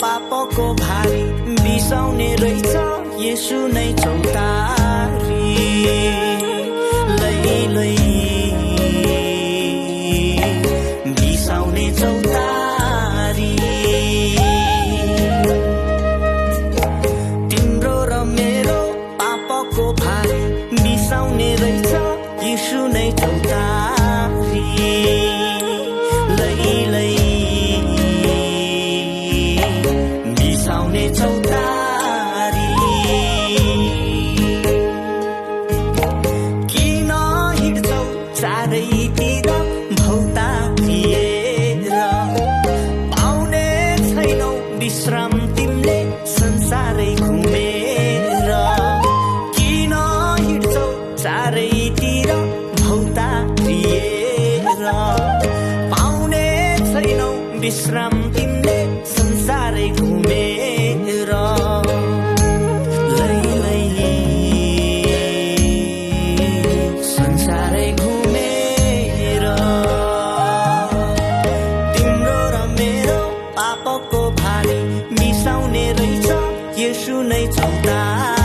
पापको भारी बिसाउने रहेछ येशू नै चौतारी लै लै बिसाउने चौतारी तिम्रो र मेरो पापको भारी बिसाउने रहेछ येशू नै चौतारी लै लै चौतारी किन हिँड्छौ चारैतिर भौतारिएर पाउने छैनौ विश्राम तिमीले संसारै घुमेर किन हिँड्छौ चारैतिर भौतारिएर पाउने छैनौ विश्राम तिमीले संसारै घुमेर संसारै घुमेर तिम्रो र मेरो पापको भारी मिसाउने रहेछ येशू नै चौतारी